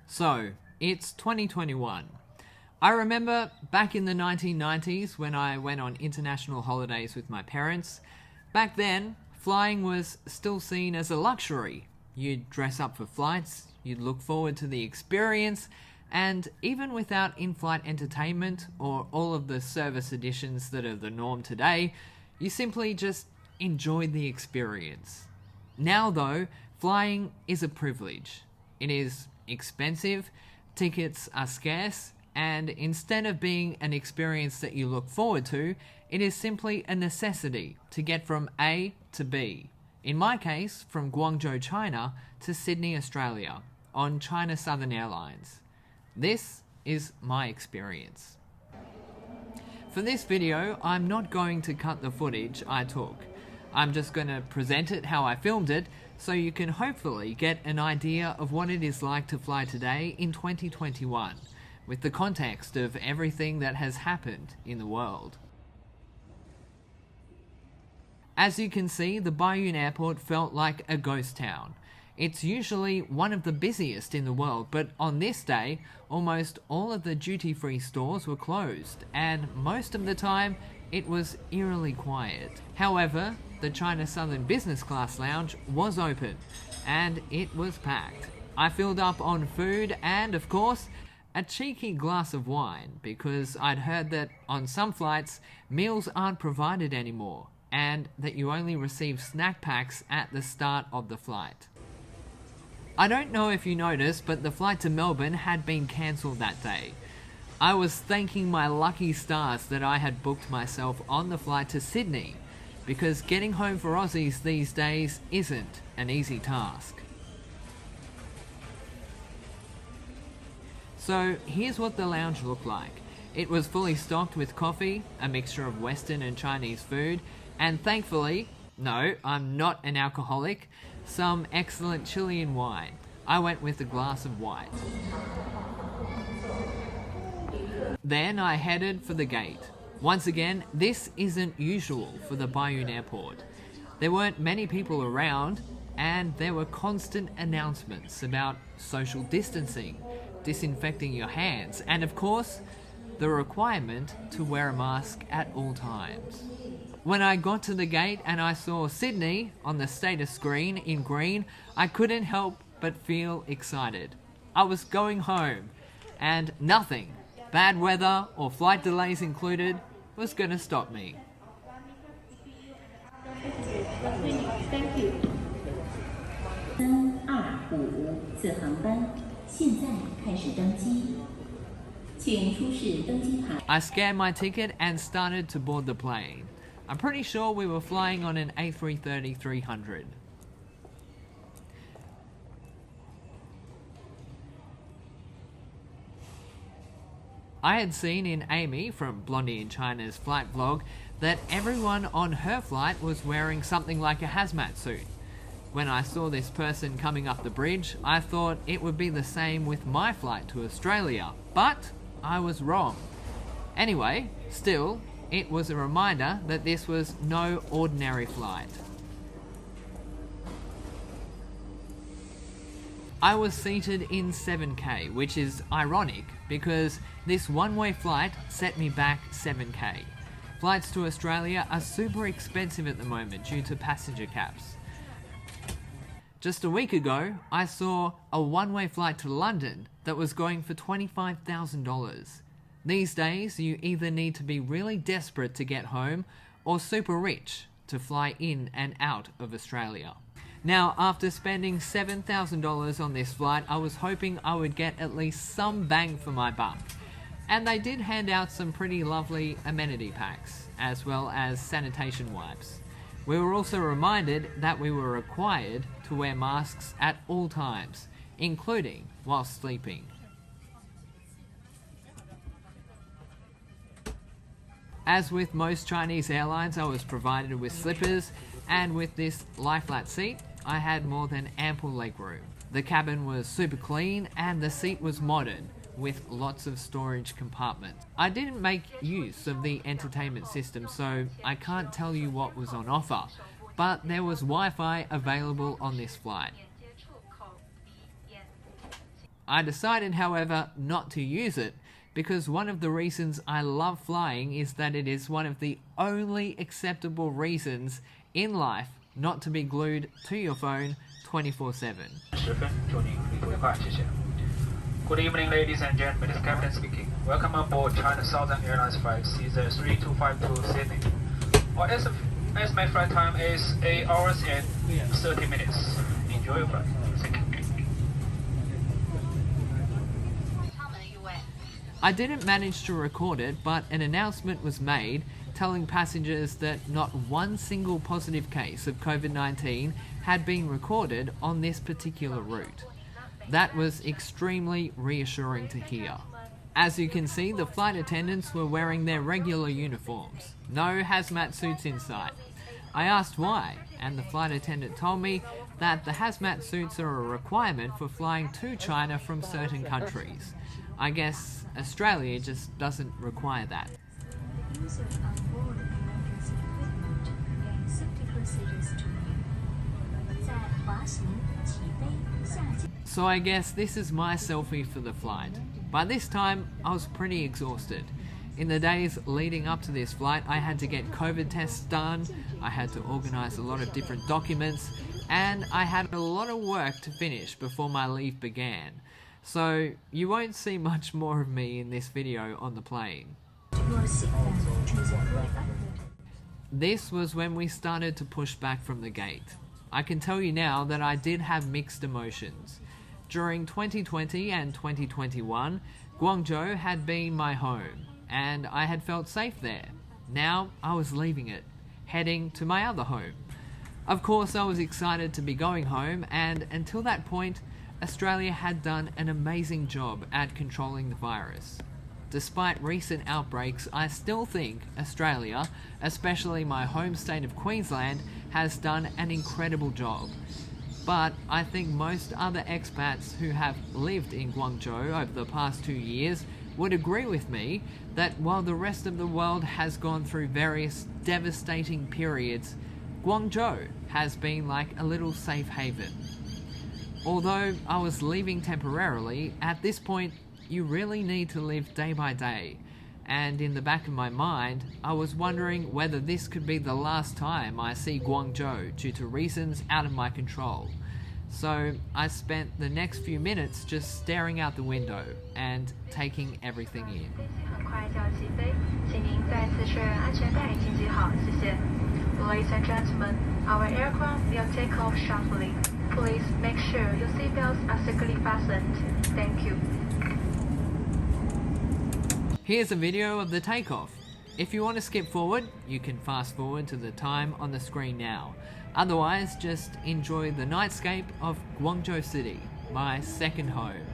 So, it's 2021. I remember back in the 1990s when I went on international holidays with my parents. Back then, flying was still seen as a luxury. You'd dress up for flights, you'd look forward to the experience, and even without in-flight entertainment or all of the service additions that are the norm today, you simply just enjoyed the experience. Now though, flying is a privilege. It is expensive, tickets are scarce, and instead of being an experience that you look forward to, it is simply a necessity to get from A to B. In my case, from Guangzhou, China to Sydney, Australia, on China Southern Airlines. This is my experience. For this video, I'm not going to cut the footage I took. I'm just going to present it how I filmed it, so you can hopefully get an idea of what it is like to fly today in 2021, with the context of everything that has happened in the world. As you can see, the Baiyun Airport felt like a ghost town. It's usually one of the busiest in the world, but on this day, almost all of the duty-free stores were closed, and most of the time, it was eerily quiet. However, the China Southern Business Class Lounge was open, and it was packed. I filled up on food and, of course, a cheeky glass of wine, because I'd heard that on some flights, meals aren't provided anymore, and that you only receive snack packs at the start of the flight. I don't know if you noticed, but the flight to Melbourne had been cancelled that day. I was thanking my lucky stars that I had booked myself on the flight to Sydney, because getting home for Aussies these days isn't an easy task. So here's what the lounge looked like. It was fully stocked with coffee, a mixture of Western and Chinese food, and thankfully, no, I'm not an alcoholic, some excellent Chilean wine. I went with a glass of white. Then I headed for the gate. Once again, this isn't usual for the Baiyun Airport. There weren't many people around, and there were constant announcements about social distancing, disinfecting your hands, and of course, the requirement to wear a mask at all times. When I got to the gate and I saw Sydney on the status screen in green, I couldn't help but feel excited. I was going home, and nothing, bad weather or flight delays included, was going to stop me. Thank you. 325次航班现在开始登机，请出示登机牌。 I scanned my ticket and started to board the plane. I'm pretty sure we were flying on an A330-300. I had seen in Amy from Blondie in China's flight vlog that everyone on her flight was wearing something like a hazmat suit. When I saw this person coming up the bridge, I thought it would be the same with my flight to Australia, but I was wrong. Anyway, still, it was a reminder that this was no ordinary flight. I was seated in 7K, which is ironic because this one-way flight set me back 7K. Flights to Australia are super expensive at the moment due to passenger caps. Just a week ago, I saw a one-way flight to London that was going for $25,000. These days, you either need to be really desperate to get home or super rich to fly in and out of Australia. Now, after spending $7,000 on this flight, I was hoping I would get at least some bang for my buck. And they did hand out some pretty lovely amenity packs, as well as sanitation wipes. We were also reminded that we were required to wear masks at all times, including while sleeping. As with most Chinese airlines, I was provided with slippers, and with this lie-flat seat, I had more than ample legroom. The cabin was super clean, and the seat was modern, with lots of storage compartments. I didn't make use of the entertainment system, so I can't tell you what was on offer, but there was Wi-Fi available on this flight. I decided, however, not to use it because one of the reasons I love flying is that it is one of the only acceptable reasons in life not to be glued to your phone 24/7. Good evening, ladies and gentlemen. This is Captain speaking. Welcome aboard China Southern Airlines flight CZ3252 to Sydney. Our estimate flight time is 8 hours and 30 minutes. Enjoy your flight. Thank you. I didn't manage to record it, but an announcement was made telling passengers that not one single positive case of COVID-19 had been recorded on this particular route. That was extremely reassuring to hear. As you can see, the flight attendants were wearing their regular uniforms. No hazmat suits in sight. I asked why, and the flight attendant told me that the hazmat suits are a requirement for flying to China from certain countries. I guess Australia just doesn't require that. So I guess this is my selfie for the flight. By this time, I was pretty exhausted. In the days leading up to this flight, I had to get COVID tests done, I had to organise a lot of different documents, and I had a lot of work to finish before my leave began. So you won't see much more of me in this video on the plane. This was when we started to push back from the gate. I can tell you now that I did have mixed emotions. During 2020 and 2021, Guangzhou had been my home, and I had felt safe there. Now I was leaving it, heading to my other home. Of course, I was excited to be going home, and until that point, Australia had done an amazing job at controlling the virus. Despite recent outbreaks, I still think Australia, especially my home state of Queensland, has done an incredible job. But I think most other expats who have lived in Guangzhou over the past 2 years would agree with me that while the rest of the world has gone through various devastating periods, Guangzhou has been like a little safe haven. Although I was leaving temporarily, at this point you really need to live day by day, and in the back of my mind I was wondering whether this could be the last time I see Guangzhou due to reasons out of my control. So I spent the next few minutes just staring out the window and taking everything in. Ladies and gentlemen, our aircraft will take off shortly. Please make sure your seatbelts are securely fastened. Thank you. Here's a video of the takeoff. If you want to skip forward, you can fast forward to the time on the screen now. Otherwise, just enjoy the nightscape of Guangzhou City, my second home.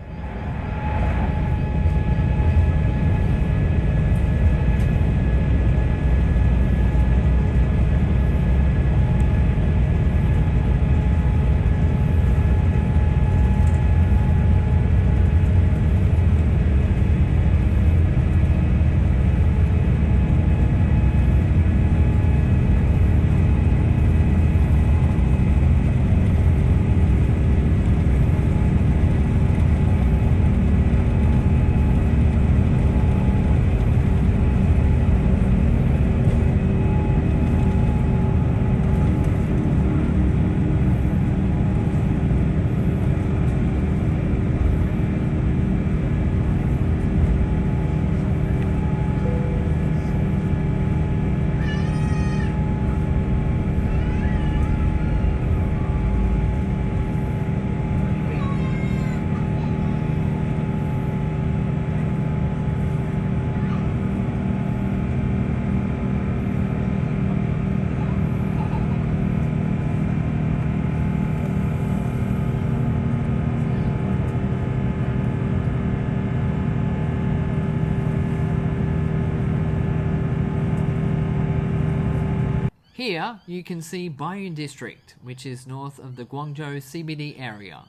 Here you can see Baiyun District, which is north of the Guangzhou CBD area.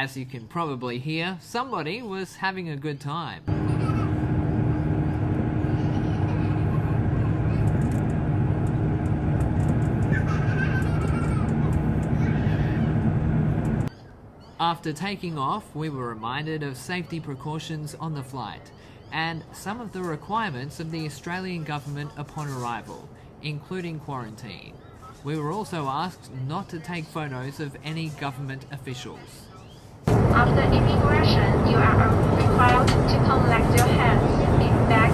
As you can probably hear, somebody was having a good time. After taking off, we were reminded of safety precautions on the flight and some of the requirements of the Australian government upon arrival, including quarantine. We were also asked not to take photos of any government officials. After immigration, you are required to collect your hands in bag,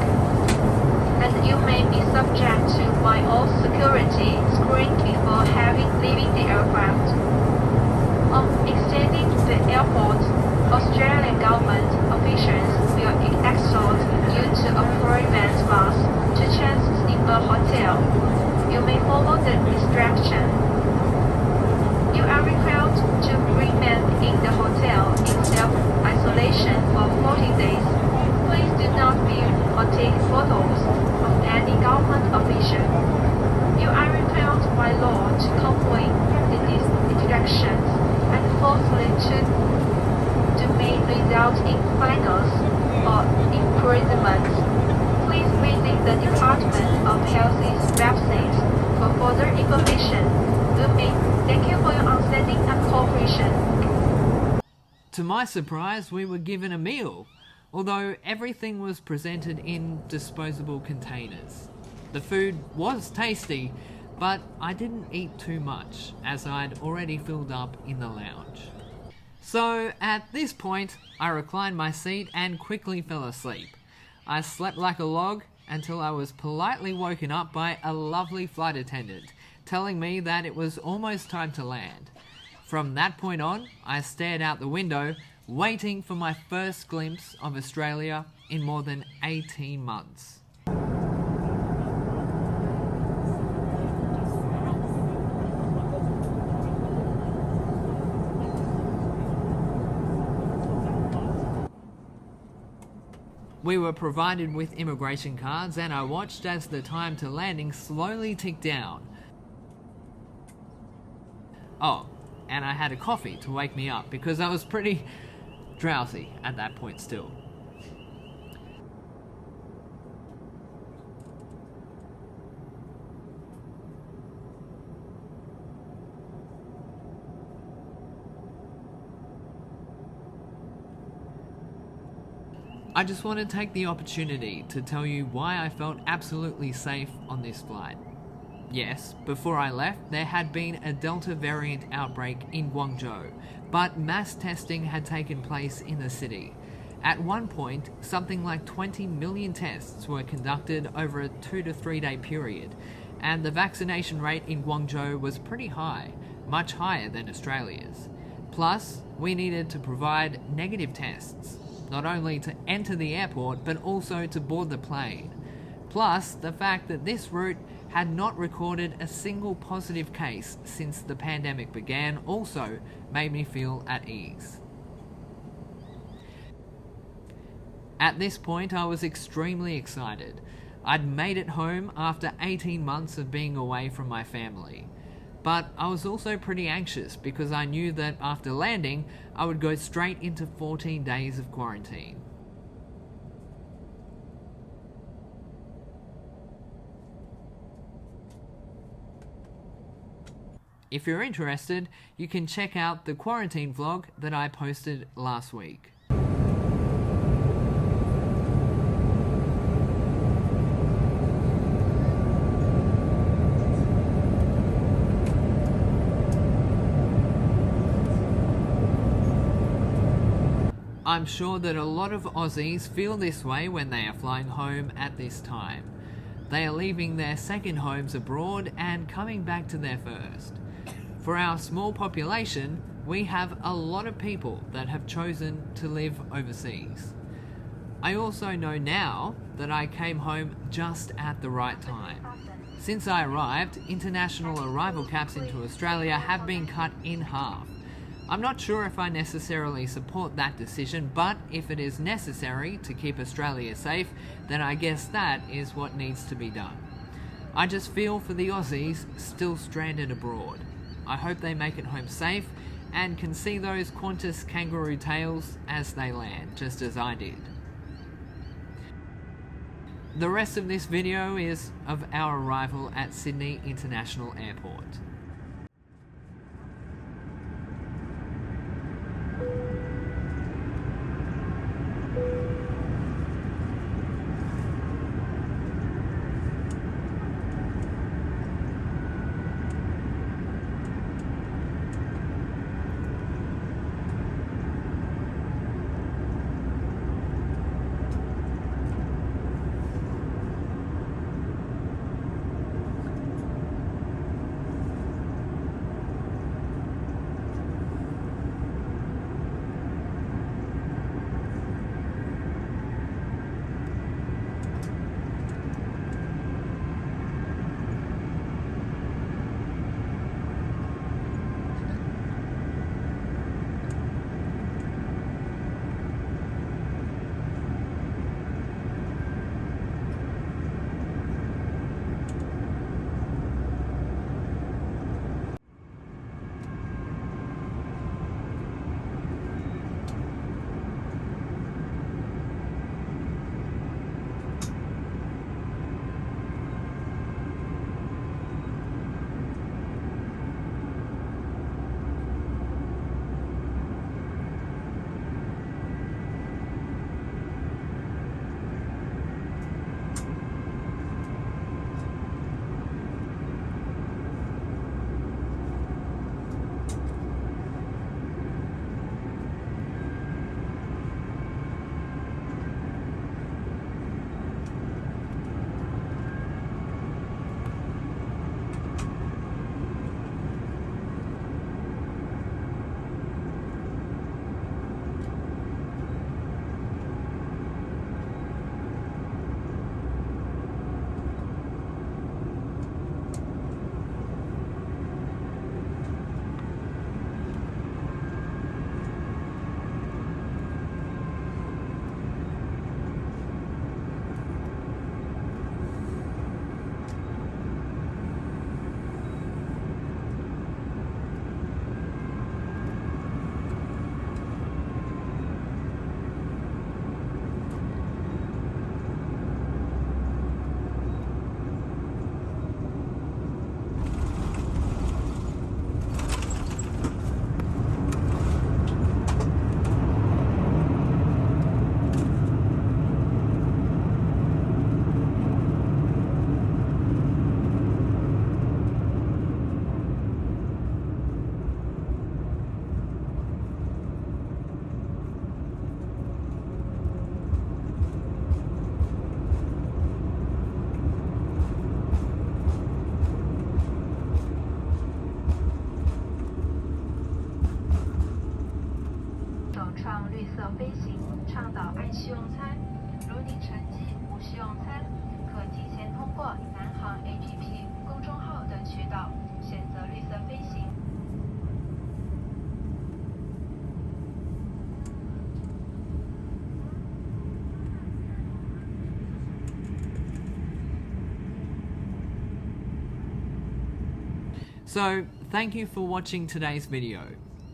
and you may be subject to biosecurity screening before leaving the aircraft. On exiting the airport, Australian government officials will escort you to a private bus to change in a hotel. You may follow the instruction. You are required to remain in the hotel in self-isolation for 40 days. Please do not film or take photos of any government official. You are required by law to comply with these instructions, and falsely to may result in fines or imprisonment. Please visit the Department of Health's website for further information. Thank you for your understanding and cooperation. To my surprise, we were given a meal, although everything was presented in disposable containers. The food was tasty, but I didn't eat too much, as I'd already filled up in the lounge. So at this point, I reclined my seat and quickly fell asleep. I slept like a log until I was politely woken up by a lovely flight attendant, telling me that it was almost time to land. From that point on, I stared out the window, waiting for my first glimpse of Australia in more than 18 months. We were provided with immigration cards, and I watched as the time to landing slowly ticked down. Oh, and I had a coffee to wake me up because I was pretty drowsy at that point still. I just want to take the opportunity to tell you why I felt absolutely safe on this flight. Yes, before I left, there had been a Delta variant outbreak in Guangzhou, but mass testing had taken place in the city. At one point, something like 20 million tests were conducted over a 2 to 3 day period, and the vaccination rate in Guangzhou was pretty high, much higher than Australia's. Plus, we needed to provide negative tests, not only to enter the airport, but also to board the plane. Plus, the fact that this route had not recorded a single positive case since the pandemic began also made me feel at ease. At this point, I was extremely excited. I'd made it home after 18 months of being away from my family. But I was also pretty anxious because I knew that after landing, I would go straight into 14 days of quarantine. If you're interested, you can check out the quarantine vlog that I posted last week. I'm sure that a lot of Aussies feel this way when they are flying home at this time. They are leaving their second homes abroad and coming back to their first. For our small population, we have a lot of people that have chosen to live overseas. I also know now that I came home just at the right time. Since I arrived, international arrival caps into Australia have been cut in half. I'm not sure if I necessarily support that decision, but if it is necessary to keep Australia safe, then I guess that is what needs to be done. I just feel for the Aussies still stranded abroad. I hope they make it home safe, and can see those Qantas kangaroo tails as they land, just as I did. The rest of this video is of our arrival at Sydney International Airport. So, thank you for watching today's video.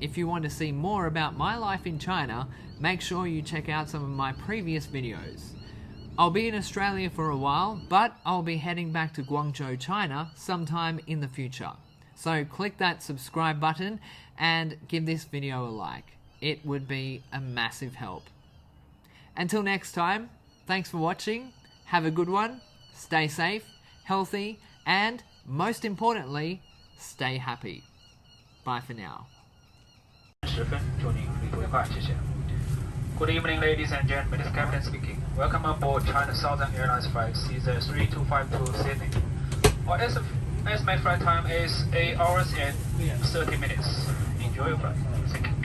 If you want to see more about my life in China, make sure you check out some of my previous videos. I'll be in Australia for a while, but I'll be heading back to Guangzhou, China sometime in the future. So click that subscribe button and give this video a like. It would be a massive help. Until next time, thanks for watching, have a good one, stay safe, healthy, and most importantly, stay happy. Bye for now. 10分，祝您旅途愉快，谢谢。Good evening, ladies and gentlemen. This is Captain speaking. Welcome aboard China Southern Airlines flight Caesar 3252 Sydney. Our estimate flight time is 8 hours and 30 minutes. Enjoy your flight. Thank you.